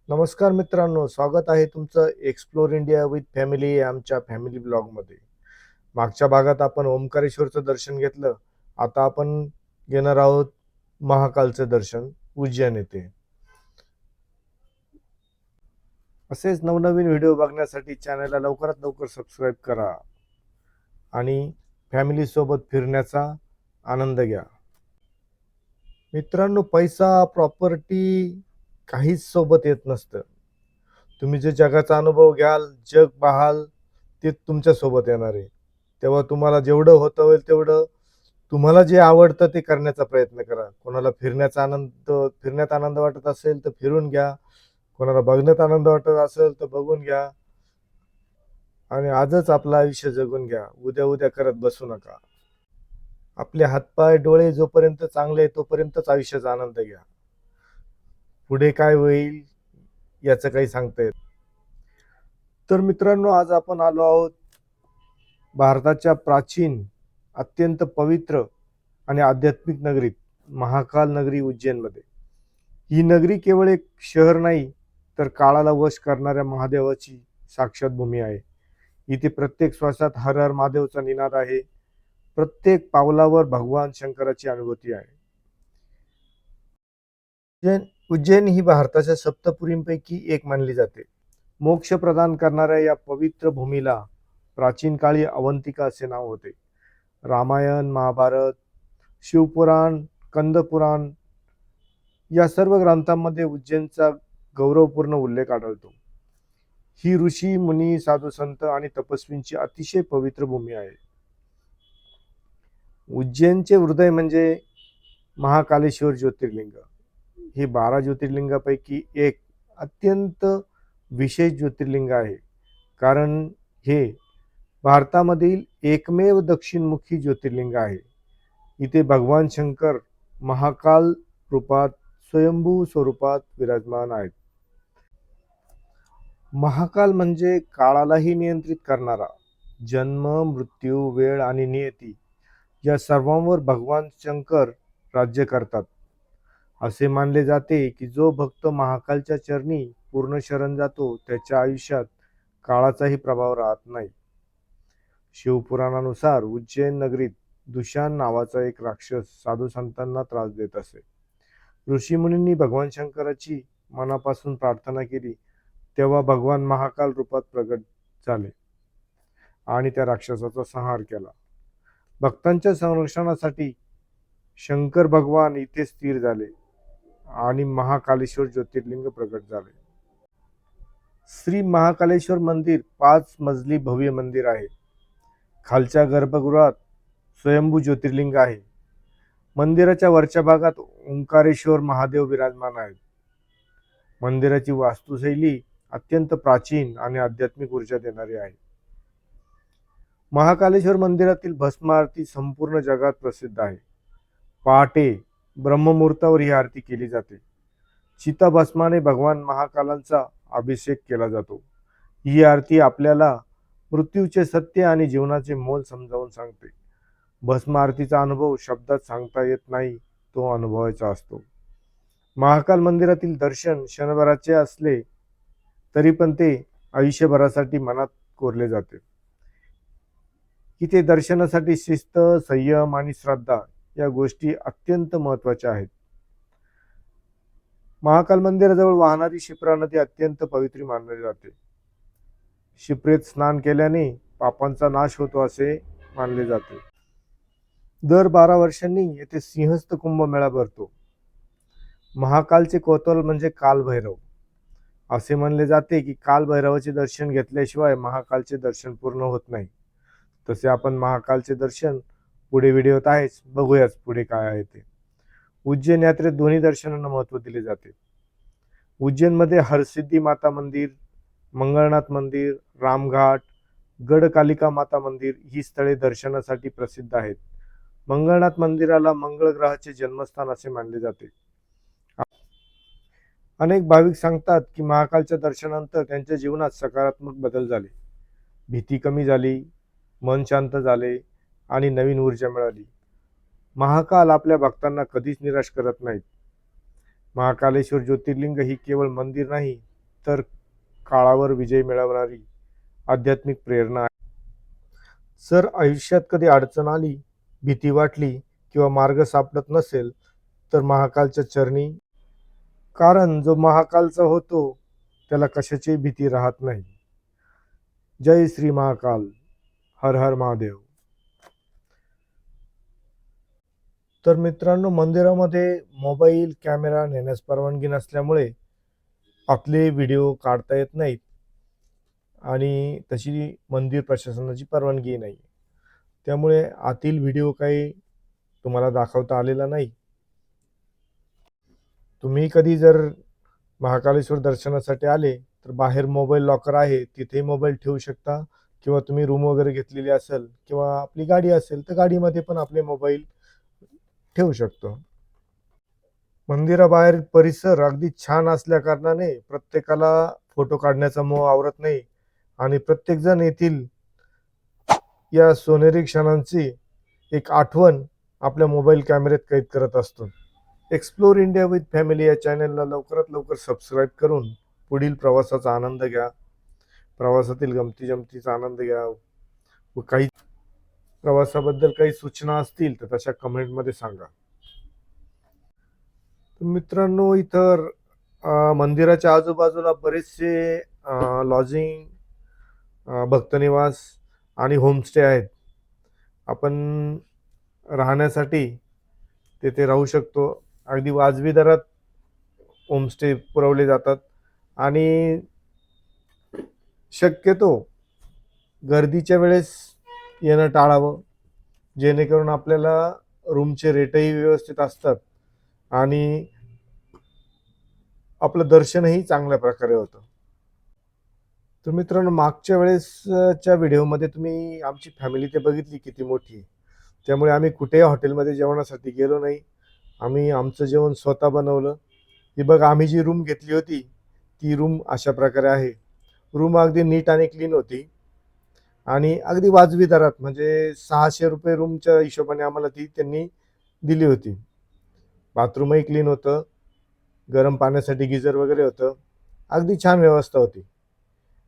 नमस्कार मित्रांनो, स्वागत आहे तुमचं एक्सप्लोर इंडिया विथ फॅमिली या आमच्या फॅमिली ब्लॉगमध्ये. मागच्या भागात आपण ओंकारेश्वरचं दर्शन घेतलं. आता आपण घेणार आहोत महाकालचं दर्शन उज्जैन येथे. असेच नवनवीन व्हिडिओ बघण्यासाठी चॅनलला लवकरात लवकर सबस्क्राईब करा आणि फॅमिली सोबत फिरण्याचा आनंद घ्या. मित्रांनो, पैसा, प्रॉपर्टी काहीच सोबत येत नसतं. तुम्ही जे जगाचा अनुभव घ्याल, जग पाहाल, ते तुमच्या सोबत येणार आहे. तेव्हा तुम्हाला जेवढं होतं होईल तेवढं तुम्हाला जे आवडतं ते करण्याचा प्रयत्न करा. कोणाला फिरण्यात आनंद वाटत असेल तर फिरून घ्या. कोणाला बघण्यात आनंद वाटत असेल तर बघून घ्या. आणि आजच आपलं आयुष्य जगून घ्या. उद्या उद्या करत बसू नका. आपले हातपाय डोळे जोपर्यंत चांगले आहे तोपर्यंतच आयुष्याचा आनंद घ्या. पुढे काय होईल याचं काही सांगता येत. तर मित्रांनो, आज आपण आलो आहोत भारताच्या प्राचीन, अत्यंत पवित्र आणि आध्यात्मिक नगरीत, महाकाल नगरी उज्जैनमध्ये. ही नगरी केवळ एक शहर नाही, तर काळाला वश करणाऱ्या महादेवाची साक्षात भूमी आहे. इथे प्रत्येक श्वासात हर हर महादेवचा निनाद आहे. प्रत्येक पावलावर भगवान शंकराची अनुभूती आहे. उज्जैन ही भारताच्या सप्तपुरींपैकी एक मानली जाते. मोक्ष प्रदान करणाऱ्या या पवित्र भूमीला प्राचीन काळी अवंतिका असे नाव होते. रामायण, महाभारत, शिवपुराण, कंदपुराण या सर्व ग्रंथांमध्ये उज्जैनचा गौरवपूर्ण उल्लेख आढळतो. ही ऋषी, मुनी, साधू संत आणि तपस्वींची अतिशय पवित्र भूमी आहे. उज्जैनचे हृदय म्हणजे महाकालेश्वर ज्योतिर्लिंग. हे 12 ज्योतिर्लिंगापैकी एक अत्यंत विशेष ज्योतिर्लिंग आहे. कारण हे भारतामधील एकमेव दक्षिणमुखी ज्योतिर्लिंग आहे. इथे भगवान शंकर महाकाल रूपात, स्वयंभू स्वरूपात विराजमान आहेत. महाकाल म्हणजे काळालाही नियंत्रित करणारा. जन्म, मृत्यू, वेळ आणि नियती या सर्वांवर भगवान शंकर राज्य करतात. असे मानले जाते की जो भक्त महाकालच्या चरणी पूर्ण शरण जातो त्याच्या आयुष्यात काळाचाही प्रभाव राहत नाही. शिवपुराणानुसार उज्जैन नगरीत दुशान नावाचा एक राक्षस साधू संतांना त्रास देत असे. ऋषीमुनींनी भगवान शंकराची मनापासून प्रार्थना केली तेव्हा भगवान महाकाल रूपात प्रगट झाले आणि त्या राक्षसाचा संहार केला. भक्तांच्या संरक्षणासाठी शंकर भगवान इथे स्थिर झाले आणि महाकालेश्वर ज्योतिर्लिंग प्रगट झाले. श्री महाकालेश्वर मंदिर 5 मजली भव्य मंदिर आहे. खालच्या गर्भगृहात स्वयंभू ज्योतिर्लिंग आहे. मंदिराच्या वरच्या भागात ओंकारेश्वर महादेव विराजमान आहेत. मंदिराची वास्तुशैली अत्यंत प्राचीन आणि आध्यात्मिक ऊर्जा देणारी आहे. महाकालेश्वर मंदिरातील भस्म आरती संपूर्ण जगात प्रसिद्ध आहे. पहाटे ब्रह्ममुहूर्तावर ही आरती केली जाते. चिताभस्माने भगवान महाकालांचा अभिषेक केला जातो. ही आरती आपल्याला मृत्यूचे सत्य आणि जीवनाचे मोल समजावून सांगते. भस्म आरतीचा अनुभव शब्दात सांगता येत नाही, तो अनुभवायचा असतो. महाकाल मंदिरातील दर्शन क्षणभराचे असले तरी पण ते आयुष्यभरासाठी मनात कोरले जाते. इथे दर्शनासाठी शिस्त, संयम आणि श्रद्धा या गोष्टी अत्यंत महत्त्वाच्या आहेत. महाकाल मंदिराजवळ वाहणारी शिप्रा नदी अत्यंत पवित्र मानली जाते. शिप्रेत स्नान केल्याने पापांचा नाश होतो असे मानले जाते. दर 12 वर्षांनी येथे सिंहस्थ कुंभमेळा भरतो. महाकालचे कोतवाल म्हणजे कालभैरव. असे म्हणले जाते की कालभैरवाचे दर्शन घेतल्याशिवाय महाकालचे दर्शन पूर्ण होत नाही. तसे आपण महाकालचे दर्शन पुढे व्हिडिओत आहेच, बघूयाच पुढे काय आहे ते. उज्जैन यात्रेत दोन्ही दर्शनांना महत्त्व दिले जाते. उज्जैनमध्ये हरसिद्धी माता मंदिर, मंगळनाथ मंदिर, रामघाट, गडकालिका माता मंदिर ही स्थळे दर्शनासाठी प्रसिद्ध आहेत. मंगळनाथ मंदिराला मंगळ ग्रहाचे जन्मस्थान असे मानले जाते. अनेक भाविक सांगतात की महाकालच्या दर्शनानंतर त्यांच्या जीवनात सकारात्मक बदल झाले. भीती कमी झाली, मन शांत झाले आणि नवीन ऊर्जा मिळाली. महाकाल आपल्या भक्तांना कधीच निराश करत नाहीत. महाकालेश्वर ज्योतिर्लिंग ही केवळ मंदिर नाही, तर काळावर विजय मिळवणारी आध्यात्मिक प्रेरणा आहे. जर आयुष्यात कधी अडचण आली, भीती वाटली किंवा मार्ग सापडत नसेल तर महाकालच्या चरणी, कारण जो महाकालचा होतो त्याला कशाची भीती राहत नाही. जय श्री महाकाल. हर हर महादेव. तर मित्रांनो, मंदिरामध्ये मोबाईल कॅमेरा नेण्यास परवानगी नसल्यामुळे आपले व्हिडिओ काढता येत नाहीत आणि तशी मंदिर प्रशासनाची परवानगी नाही. त्यामुळे आतील व्हिडिओ काही तुम्हाला दाखवता आलेला नाही. तुम्ही कधी जर महाकालेश्वर दर्शनासाठी आले तर बाहेर मोबाईल लॉकर आहे, तिथे मोबाईल ठेवू शकता, किंवा तुम्ही रूम वगैरे घेतलेली असेल किंवा आपली गाडी असेल तर गाडीमध्ये पण आपले मोबाईल ठेवू शकतो. मंदिराबाहेर परिसर अगदी छान असल्या कारणाने प्रत्येकाला फोटो काढण्याचा मोह आवरत नाही आणि प्रत्येक जण येथील या सोनेरी क्षणांची एक आठवण आपल्या मोबाईल कॅमेऱ्यात कैद करत असतो. एक्सप्लोर इंडिया विथ फॅमिली या चॅनलला लवकरात लवकर सबस्क्राईब करून पुढील प्रवासाचा आनंद घ्या. प्रवासातील गमती जमतीचा आनंद घ्या व काही प्रवासाबद्दल काही सूचना असतील तर तशा कमेंटमध्ये सांगा. मित्रांनो, इतर मंदिराच्या आजूबाजूला बरेचसे लॉजिंग, भक्तनिवास आणि होमस्टे आहेत. आपण राहण्यासाठी तेथे राहू शकतो. अगदी वाजवी दरात होमस्टे पुरवले जातात आणि शक्यतो गर्दीच्या वेळेस येणं टाळावं, जेणेकरून आपल्याला रूमचे रेटही व्यवस्थित असतात आणि आपलं दर्शनही चांगल्या प्रकारे होतं. तर मित्रांनो, मागच्या वेळेसच्या व्हिडिओमध्ये तुम्ही आमची फॅमिली ते बघितली किती मोठी आहे. त्यामुळे आम्ही कुठेही हॉटेलमध्ये जेवणासाठी गेलो नाही. आम्ही आमचं जेवण स्वतः बनवलं. ही बघा, आम्ही जी रूम घेतली होती ती रूम अशा प्रकारे आहे. रूम अगदी नीट आणि क्लीन होती आणि अगदी वाजवी दरात, म्हणजे 600 रुपये रूमच्या हिशोबाने आम्हाला ती त्यांनी दिली होती. बाथरूमही क्लीन होतं, गरम पाण्यासाठी गिझर वगैरे होतं, अगदी छान व्यवस्था होती.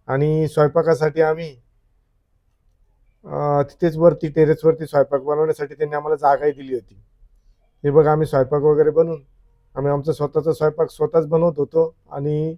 आणि स्वयंपाकासाठी आम्ही तिथेच वरती टेरेसवरती स्वयंपाक बनवण्यासाठी त्यांनी आम्हाला जागाही दिली होती. हे बघा, आम्ही स्वयंपाक वगैरे बनवून आम्ही आमचा स्वतःचा स्वयंपाक स्वतःच बनवत होतो आणि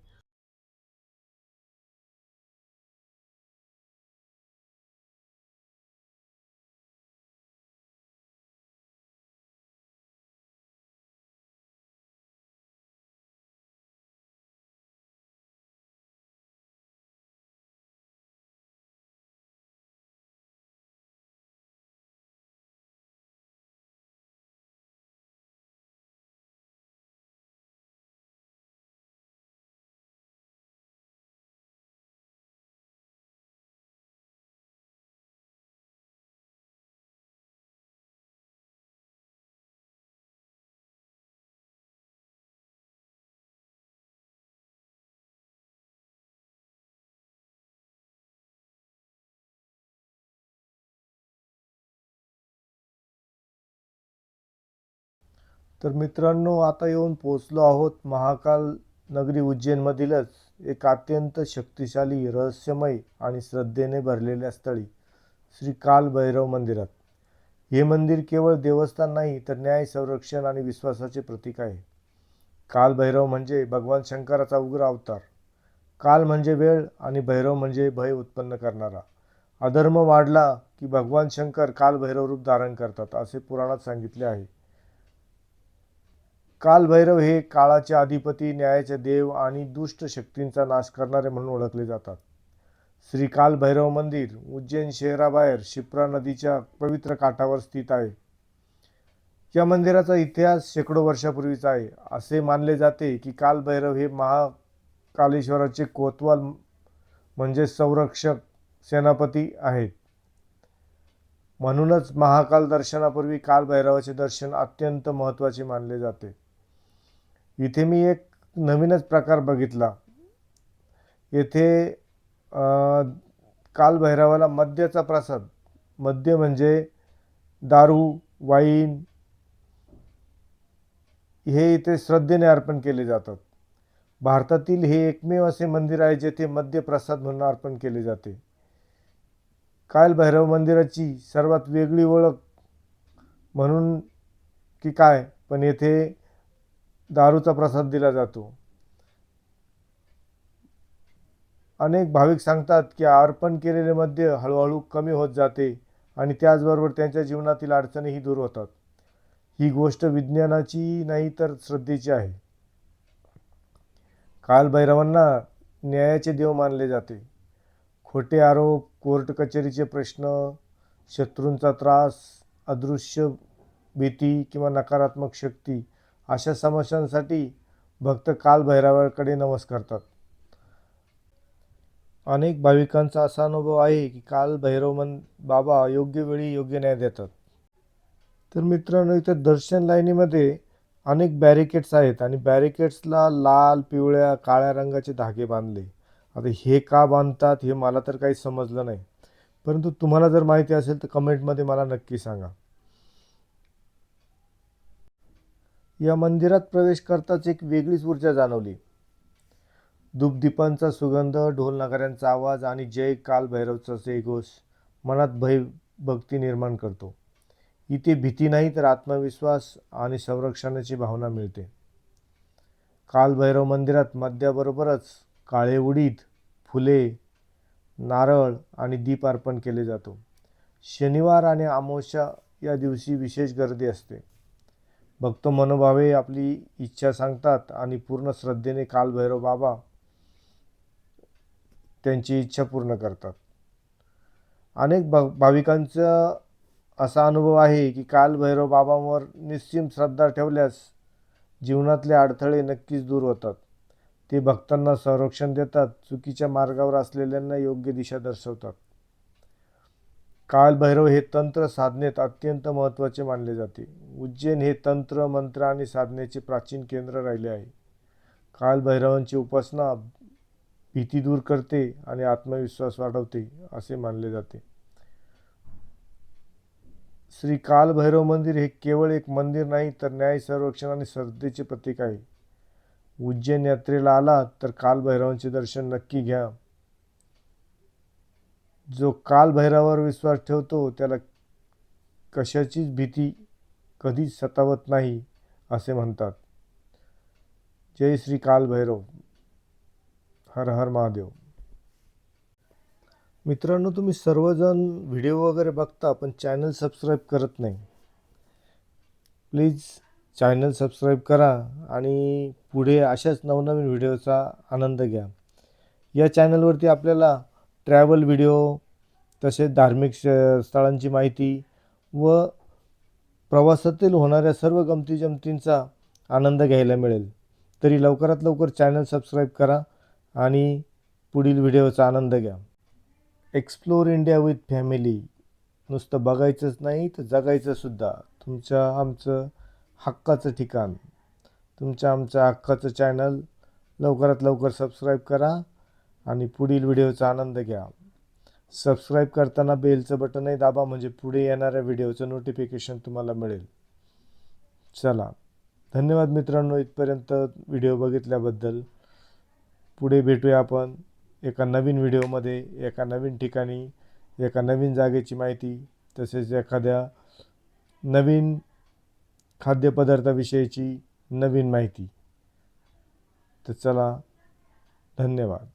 तर मित्रांनो, आता येऊन पोहोचलो आहोत महाकाल नगरी उज्जैनमधीलच एक अत्यंत शक्तिशाली, रहस्यमय आणि श्रद्धेने भरलेल्या स्थळी, श्री काल भैरव मंदिरात. हे मंदिर केवळ देवस्थान नाही तर न्याय, संरक्षण आणि विश्वासाचे प्रतीक आहे. काल भैरव म्हणजे भगवान शंकराचा उग्र अवतार. काल म्हणजे वेळ आणि भैरव म्हणजे भय उत्पन्न करणारा. अधर्म वाढला की भगवान शंकर काल भैरव रूप धारण करतात असे पुराणात सांगितले आहे. कालभैरव हे काळाचे अधिपती, न्यायाचे देव आणि दुष्ट शक्तींचा नाश करणारे म्हणून ओळखले जातात. श्री काल भैरव मंदिर उज्जैन शहराबाहेर शिप्रा नदीच्या पवित्र काठावर स्थित आहे. या मंदिराचा इतिहास शेकडो वर्षापूर्वीचा आहे. असे मानले जाते की काल भैरव हे महाकालेश्वराचे कोतवाल म्हणजे संरक्षक सेनापती आहेत. म्हणूनच महाकाल दर्शनापूर्वी काल भैरवाचे दर्शन अत्यंत महत्त्वाचे मानले जाते. इथे मी एक नवीनच प्रकार बघितला. येथे कालभैरवाला मद्याचा प्रसाद, मद्य म्हणजे दारू, वाईन, हे इथे श्रद्धेने अर्पण केले जातात. भारतातील हे एकमेव असे मंदिर आहे जेथे मद्य प्रसाद म्हणून अर्पण केले जाते. काल भैरव मंदिराची सर्वात वेगळी ओळख म्हणून की काय, पण येथे दारूचा प्रसाद दिला जातो. अनेक भाविक सांगतात की अर्पण केलेले मद्य हळूहळू कमी होत जाते आणि त्याचबरोबर त्यांच्या जीवनातील अडचणीही दूर होतात. ही गोष्ट विज्ञानाची नाही तर श्रद्धेची आहे. कालभैरवांना न्यायाचे देव मानले जाते. खोटे आरोप, कोर्ट कचेरीचे प्रश्न, शत्रूंचा त्रास, अदृश्य भीती किंवा नकारात्मक शक्ती अशा समस्यांसाठी भक्त कालभैरवाकडे नमस्कारतात. अनेक भाविकांचा असा अनुभव आहे की कालभैरव बाबा योग्य वेळी योग्य न्याय देतात. तर मित्रांनो, इथे दर्शन लाईनीमध्ये अनेक बॅरिकेड्स आहेत आणि बॅरिकेड्सला लाल, पिवळ्या, काळ्या रंगाचे धागे बांधले. आता हे का बांधतात हे मला तर काही समजलं नाही, परंतु तुम्हाला जर माहिती असेल तर कमेंटमध्ये मला नक्की सांगा. या मंदिरात प्रवेश करताच एक वेगळीच ऊर्जा जाणवली. धूपदीपांचा सुगंध, ढोल नगाऱ्यांचा आवाज आणि जय काल भैरवचा जयघोष मनात भक्ती निर्माण करतो. इथे भीती नाही तर आत्मविश्वास आणि संरक्षणाची भावना मिळते. कालभैरव मंदिरात मद्याबरोबरच काळे उडीद, फुले, नारळ आणि दीप अर्पण केले जातो. शनिवार आणि अमावस्या या दिवशी विशेष गर्दी असते. भक्त मनोभावे आपली इच्छा सांगतात आणि पूर्ण श्रद्धेने कालभैरव बाबा त्यांची इच्छा पूर्ण करतात. अनेक भाविकांचा असा अनुभव आहे की कालभैरव बाबांवर निश्चिम श्रद्धा ठेवल्यास जीवनातले अडथळे नक्कीच दूर होतात. ते भक्तांना संरक्षण देतात, चुकीच्या मार्गावर असलेल्यांना योग्य दिशा दर्शवतात. कालभैरव हे तंत्र साधनेत अत्यंत महत्त्वाचे मानले जाते. उज्जैन हे तंत्र, मंत्र आणि साधनेचे प्राचीन केंद्र राहिले आहे. कालभैरवांची उपासना भीती दूर करते आणि आत्मविश्वास वाढवते असे मानले जाते. श्री कालभैरव मंदिर हे केवळ एक मंदिर नाही तर न्याय, संरक्षण आणि श्रद्धेचे प्रतीक आहे. उज्जैन यात्रेला आलात तर कालभैरवांचे दर्शन नक्की घ्या. जो कालभैरवावर विश्वास ठेवतो त्याला कशाचीच भीती कधीच सतावत नाही असे म्हणतात. जय श्री कालभैरव. हर हर महादेव. मित्रांनो, तुम्ही सर्वजण व्हिडिओ वगैरे बघता पण चॅनल सबस्क्राईब करत नाही. प्लीज चॅनल सबस्क्राईब करा आणि पुढे अशाच नवनवीन व्हिडिओचा आनंद घ्या. या चॅनलवरती आपल्याला ट्रॅव्हल व्हिडिओ, तसेच धार्मिक स्थळांची माहिती व प्रवासातील होणाऱ्या सर्व गमती जमतींचा आनंद घ्यायला मिळेल. तरी लवकरात लवकर चॅनल सबस्क्राईब करा आणि पुढील व्हिडिओचा आनंद घ्या. Explore India with family. नुसतं बघायचंच नाही तर जगायचं सुद्धा. तुमचं आमचं हक्काचं ठिकाण, आमच्या हक्काचं चॅनल लवकरात लवकर सबस्क्राईब करा आणि पुढील व्हिडिओचा आनंद घ्या. सबस्क्राईब करताना बेलचं बटनही दाबा म्हणजे पुढे येणाऱ्या व्हिडिओचं नोटिफिकेशन तुम्हाला मिळेल. चला, धन्यवाद मित्रांनो, इथपर्यंत व्हिडिओ बघितल्याबद्दल. पुढे भेटूया आपण एका नवीन व्हिडिओमध्ये, एका नवीन ठिकाणी, एका नवीन जागेची माहिती, तसेच एखाद्या नवीन खाद्यपदार्थाविषयीची नवीन माहिती. तर चला, धन्यवाद.